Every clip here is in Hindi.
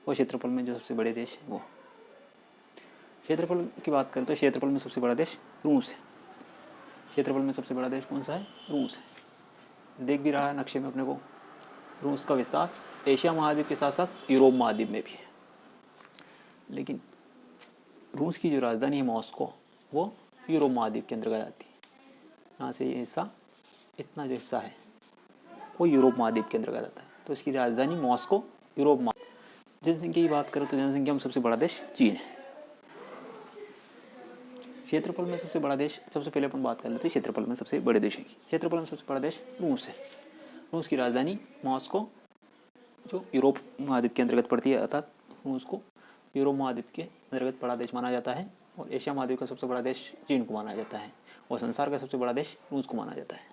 और क्षेत्रफल में जो सबसे बड़े देश हैं वो। क्षेत्रफल की बात करें तो क्षेत्रफल में सबसे बड़ा देश रूस है। क्षेत्रफल में सबसे बड़ा देश कौन सा है? रूस है। देख भी रहा है नक्शे में अपने को, रूस का विस्तार एशिया महाद्वीप के साथ साथ यूरोप महाद्वीप में भी है। लेकिन रूस की जो राजधानी है मॉस्को, वो यूरोप महाद्वीप के अंतर्गत आती है। यहाँ से ये हिस्सा, इतना जो हिस्सा है वो यूरोप महाद्वीप के अंतर्गत आता है। तो इसकी राजधानी मॉस्को, यूरोप महाद्वीप। जनसंख्या की बात करें तो जनसंख्या में सबसे बड़ा देश चीन है। क्षेत्रफल में सबसे बड़ा देश, सबसे पहले अपन बात कर लेते हैं क्षेत्रफल में सबसे बड़े देशों की। क्षेत्रफल में सबसे बड़ा देश रूस है। रूस की राजधानी मॉस्को, जो यूरोप महाद्वीप के अंतर्गत पड़ती है, अर्थात रूस को यूरोप महाद्वीप के अंतर्गत बड़ा देश माना जाता है। और एशिया महाद्वीप का सबसे बड़ा देश चीन को माना जाता है, और संसार का सबसे बड़ा देश रूस को माना जाता है।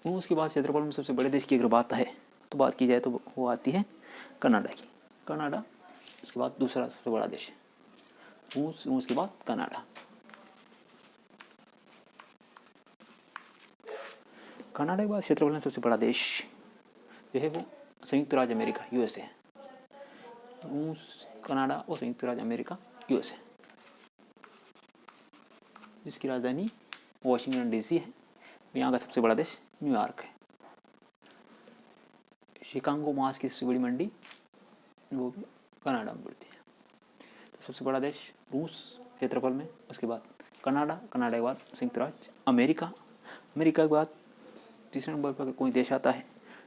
रूस के बाद क्षेत्रफल में सबसे बड़े देश की अगर बात है तो बात की जाए तो वो आती है कनाडा की। कनाडा उसके बाद दूसरा सबसे बड़ा देश है। रूस के बाद कनाडा। कनाडा के बाद क्षेत्रफल में सबसे बड़ा देश जो है वो संयुक्त राज्य अमेरिका, यूएसए है। रूस, कनाडा और संयुक्त राज्य अमेरिका, यूएसए, जिसकी राजधानी वॉशिंगटन डीसी है। यहाँ का सबसे बड़ा देश न्यूयॉर्क है। शिकागो मांस की सबसे बड़ी मंडी वो भी कनाडा में पड़ती है। तो सबसे बड़ा देश रूस क्षेत्रफल में, उसके बाद कनाडा, कनाडा के बाद संयुक्त राज्य अमेरिका, अमेरिका के बाद तीसरे नंबर पर कोई देश आता है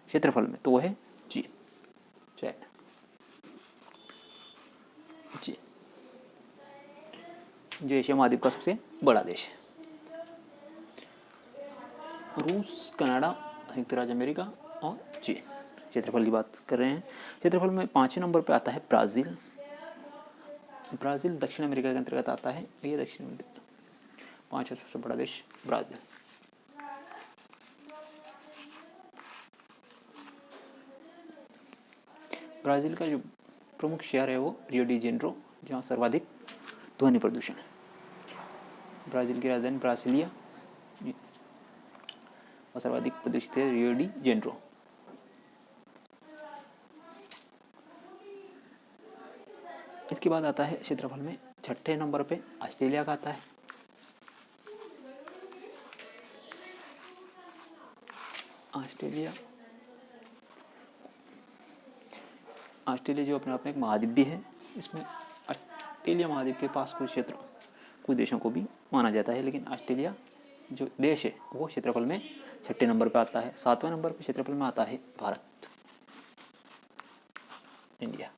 क्षेत्रफल में तो वो है चीन। चाइना, चीन जो एशिया महाद्वीप का सबसे बड़ा देश है। रूस, कनाडा, संयुक्त राज्य अमेरिका और चीन। क्षेत्रफल की बात कर रहे हैं। क्षेत्रफल में 5वें नंबर पर आता है ब्राज़ील। ब्राज़ील दक्षिण अमेरिका के अंतर्गत आता है। ये दक्षिण अमेरिका 5वां सबसे बड़ा देश ब्राज़ील। ब्राज़ील का जो प्रमुख शहर है वो रियो डी जेनेरो, जहाँ सर्वाधिक ध्वनि प्रदूषण है। ब्राज़ील की राजधानी ब्रासिलिया और सर्वाधिक प्रदूषित है रियो डी जेनेरो। इसके बाद आता है क्षेत्रफल में 6ठे नंबर पे ऑस्ट्रेलिया का आता है। ऑस्ट्रेलिया जो अपने आप में एक महाद्वीप भी है। इसमें ऑस्ट्रेलिया महाद्वीप के पास कुछ क्षेत्र, कुछ देशों को भी माना जाता है, लेकिन ऑस्ट्रेलिया जो देश है वो क्षेत्रफल में 6ठे नंबर पर आता है। 7वें नंबर पर क्षेत्रफल में आता है भारत, इंडिया।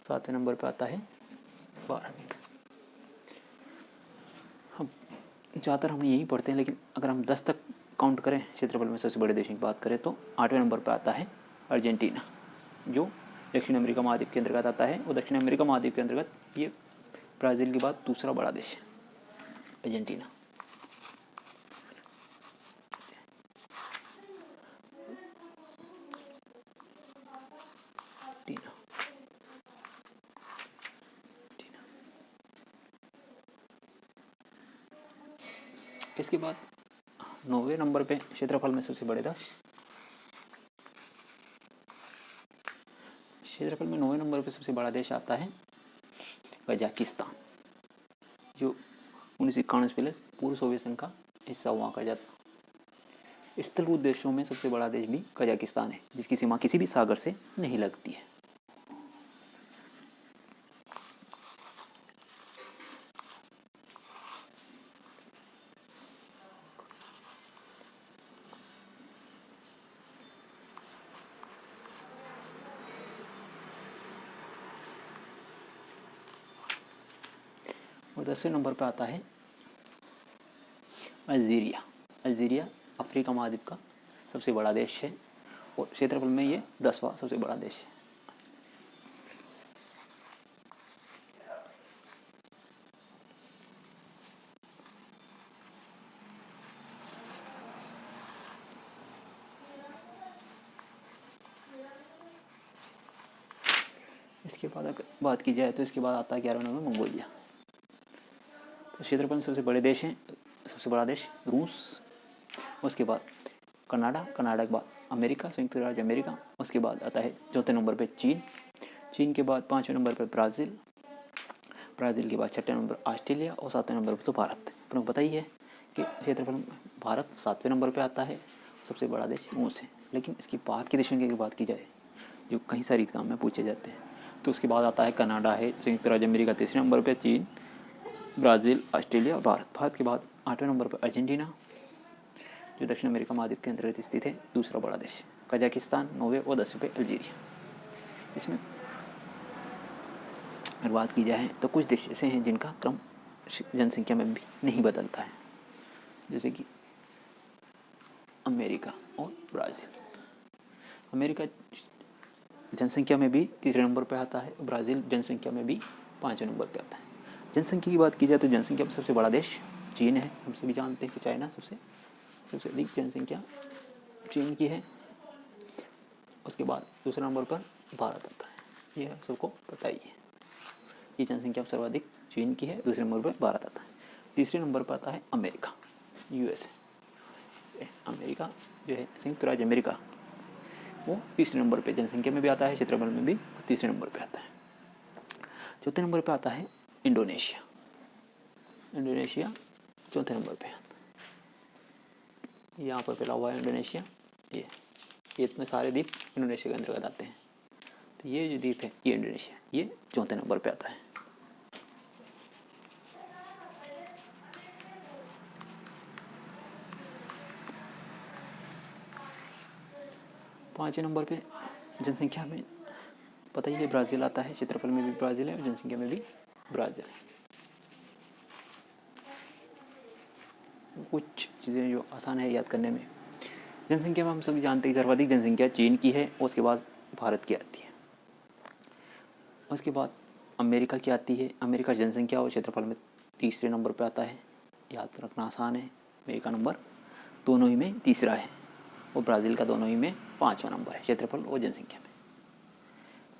7वें नंबर पर आता है भारत। हम ज़्यादातर हम यही पढ़ते हैं, लेकिन अगर हम 10 तक काउंट करें क्षेत्रफल में सबसे बड़े देशों की बात करें तो 8वें नंबर पर आता है अर्जेंटीना, जो दक्षिण अमेरिका महाद्वीप के अंतर्गत आता है। और दक्षिण अमेरिका महाद्वीप के अंतर्गत ये ब्राज़ील के बाद दूसरा बड़ा देश है, अर्जेंटीना। इसके बाद 9वें नंबर पे क्षेत्रफल में सबसे बड़े देश, क्षेत्रफल में 9वें नंबर पे सबसे बड़ा देश आता है कजाकिस्तान, जो 1991 से पहले पूर्व सोवियत संघ का हिस्सा हुआ करता था। स्थलरूप देशों में सबसे बड़ा देश भी कजाकिस्तान है, जिसकी सीमा किसी भी सागर से नहीं लगती है। और 10वें नंबर पर आता है अल्जीरिया। अल्जीरिया अफ्रीका महाद्वीप का सबसे बड़ा देश है और क्षेत्रफल में ये 10वां सबसे बड़ा देश है। इसके बाद अगर बात की जाए तो इसके बाद आता है 11वें नंबर मंगोलिया। तो क्षेत्रफल में सबसे बड़े देश हैं, सबसे बड़ा देश रूस, उसके बाद कनाडा, कनाडा के बाद अमेरिका, संयुक्त राज्य अमेरिका। उसके बाद आता है चौथे नंबर पे चीन। चीन के बाद पाँचवें नंबर पे ब्राज़ील। ब्राज़ील के बाद छठे नंबर ऑस्ट्रेलिया और सातवें नंबर पर तो भारत। अपने को पता ही है कि क्षेत्रफल में भारत सातवें नंबर पे आता है। सबसे बड़ा देश रूस है। लेकिन इसकी बाहर के देशों की अगर बात की जाए जो कई सारे एग्जाम में पूछे जाते हैं तो उसके बाद आता है कनाडा है, संयुक्त राज्य अमेरिका तीसरे नंबर पे, चीन, ब्राज़ील, ऑस्ट्रेलिया, भारत। भारत के बाद आठवें नंबर पर अर्जेंटीना जो दक्षिण अमेरिका महाद्वीप के अंतर्गत स्थित है, दूसरा बड़ा देश। कजाकिस्तान, नॉर्वे और 10वें पे अल्जीरिया। इसमें अगर बात की जाए तो कुछ देश ऐसे हैं जिनका क्रम जनसंख्या में भी नहीं बदलता है, जैसे कि अमेरिका और ब्राज़ील। अमेरिका जनसंख्या में भी तीसरे नंबर पर आता है, ब्राज़ील जनसंख्या में भी पाँचवें नंबर पर आता है। जनसंख्या की बात की जाए तो जनसंख्या में सबसे बड़ा देश चीन है। हम सभी जानते हैं कि चाइना सबसे अधिक जनसंख्या चीन की है। उसके बाद दूसरे नंबर पर भारत आता है। यह सबको पता ही है कि जनसंख्या सर्वाधिक चीन की है, दूसरे नंबर पर भारत आता है। तीसरे नंबर पर आता है अमेरिका, यूएसए। अमेरिका जो है संयुक्त राज्य अमेरिका, वो तीसरे नंबर पे जनसंख्या में भी आता है, क्षेत्रफल में भी तीसरे नंबर पे आता है। चौथे नंबर पे आता है इंडोनेशिया। इंडोनेशिया चौथे नंबर पे आता है। यहाँ पर फैला हुआ है इंडोनेशिया। ये इतने सारे द्वीप इंडोनेशिया के अंतर्गत आते हैं। तो ये जो द्वीप है ये इंडोनेशिया, ये चौथे नंबर पे आता है। पाँचवें नंबर पे जनसंख्या में पता ही है ब्राज़ील आता है। क्षेत्रफल में भी ब्राज़ील है और जनसंख्या में भी ब्राज़ील है। कुछ चीज़ें जो आसान है याद करने में। जनसंख्या में हम सभी जानते हैं सर्वाधिक जनसंख्या चीन की है, उसके बाद भारत की आती है, उसके बाद अमेरिका की आती है। अमेरिका जनसंख्या और क्षेत्रफल में तीसरे नंबर पर आता है। याद रखना आसान है, अमेरिका नंबर दोनों ही में तीसरा है और ब्राज़ील का दोनों ही में पाँचवा नंबर है, क्षेत्रफल और जनसंख्या में।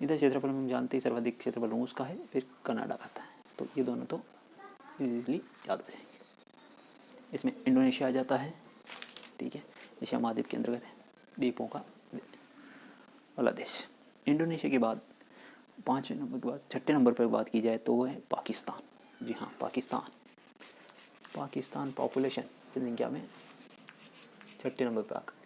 इधर क्षेत्रफल में हम जानते हैं सर्वाधिक क्षेत्रफल रूस का है, फिर कनाडा का आता है। तो ये दोनों तो इजीली याद हो जाएंगे। इसमें इंडोनेशिया आ जाता है, ठीक है, एशिया महाद्वीप के अंतर्गत है, द्वीपों का वाला देश। इंडोनेशिया के बाद पाँचवें नंबर के बाद छठे नंबर पर बात की जाए तो वो है पाकिस्तान। जी हाँ, पाकिस्तान पॉपुलेशन जनसंख्या में छठे नंबर पर आता है।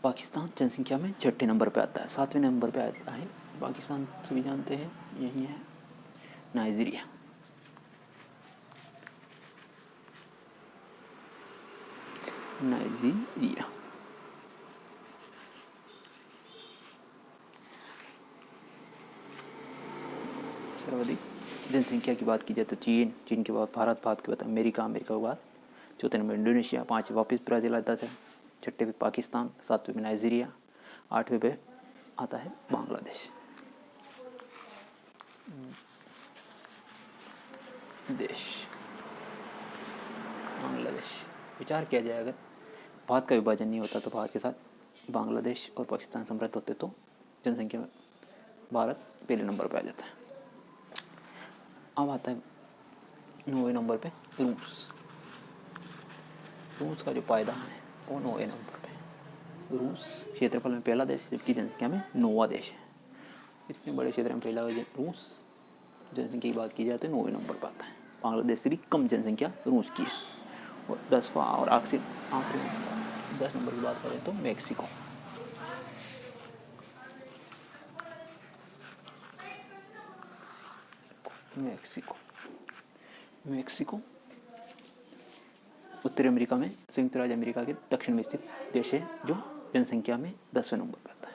पाकिस्तान जनसंख्या में छठे नंबर पर आता है। सातवें नंबर पर आता है पाकिस्तान सभी जानते हैं, यही है नाइजीरिया। सर्वाधिक जनसंख्या की बात की जाए तो चीन के बाद भारत के बाद अमेरिका के बाद चौथे नंबर इंडोनेशिया, पाँचवें वापस ब्राज़ील आता है, छठे पे पाकिस्तान, सातवें में नाइजीरिया, आठवें पे आता है बांग्लादेश। बांग्लादेश विचार किया जाए, अगर भारत का विभाजन नहीं होता तो भारत के साथ बांग्लादेश और पाकिस्तान समृद्ध होते तो जनसंख्या में भारत पहले नंबर पर आ जाता है। अब आता है 9वें नंबर पे रूस का जो पायदान है वो 9वें नंबर पे। रूस क्षेत्रफल में पहला देश जबकि जनसंख्या में 9वां देश है। इतने बड़े क्षेत्र में पहला रूस, जनसंख्या की बात की जाए तो 9वें नंबर पर आता है। बांग्लादेश से भी कम जनसंख्या रूस की है। और 10वां और आखिरी 10 नंबर की बात करें तो मैक्सिको। मैक्सिको उत्तरी अमेरिका में संयुक्त राज्य अमेरिका के दक्षिण में स्थित देश है जो जनसंख्या में 10वें नंबर पर आता है।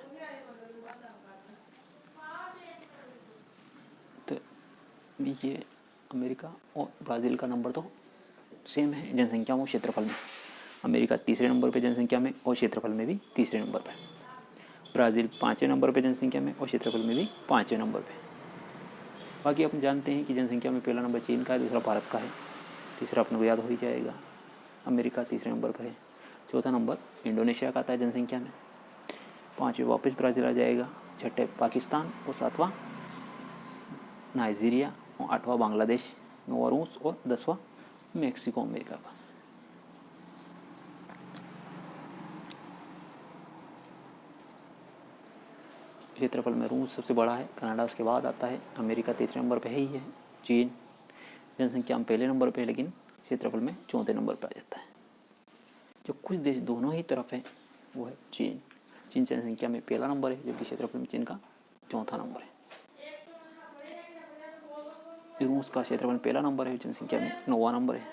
तो ये अमेरिका और ब्राज़ील का नंबर तो सेम है जनसंख्या और क्षेत्रफल में। अमेरिका तीसरे नंबर पर जनसंख्या में और क्षेत्रफल में भी तीसरे नंबर पर। ब्राज़ील पाँचवें नंबर पर जनसंख्या में और क्षेत्रफल में भी पाँचवें नंबर पर। बाकी अपन जानते हैं कि जनसंख्या में पहला नंबर चीन का है, दूसरा भारत का है, तीसरा अपने को याद हो ही जाएगा अमेरिका तीसरे नंबर पर है, चौथा नंबर इंडोनेशिया का आता है जनसंख्या में, पाँचवें वापस ब्राज़ील आ जाएगा, छठे पाकिस्तान और सातवां नाइजीरिया और आठवां बांग्लादेश, नौवां रूस और 10वां मेक्सिको अमेरिका का। क्षेत्रफल में रूस सबसे बड़ा है, कनाडा उसके बाद आता है, अमेरिका तीसरे नंबर पे ही है, चीन जनसंख्या में पहले नंबर पे है लेकिन क्षेत्रफल में चौथे नंबर पे आ जाता है। जो कुछ देश दोनों ही तरफ है वो है चीन। चीन जनसंख्या में पहला नंबर है जबकि क्षेत्रफल में चीन का चौथा नंबर है। रूस का क्षेत्रफल पहला नंबर है, जनसंख्या में 9वां नंबर है।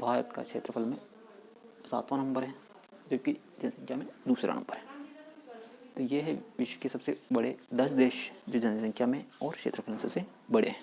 भारत का क्षेत्रफल में 7वां नंबर है जबकि जनसंख्या में दूसरा नंबर है। तो ये है विश्व के सबसे बड़े 10 देश जो जनसंख्या में और क्षेत्रफल में सबसे बड़े हैं।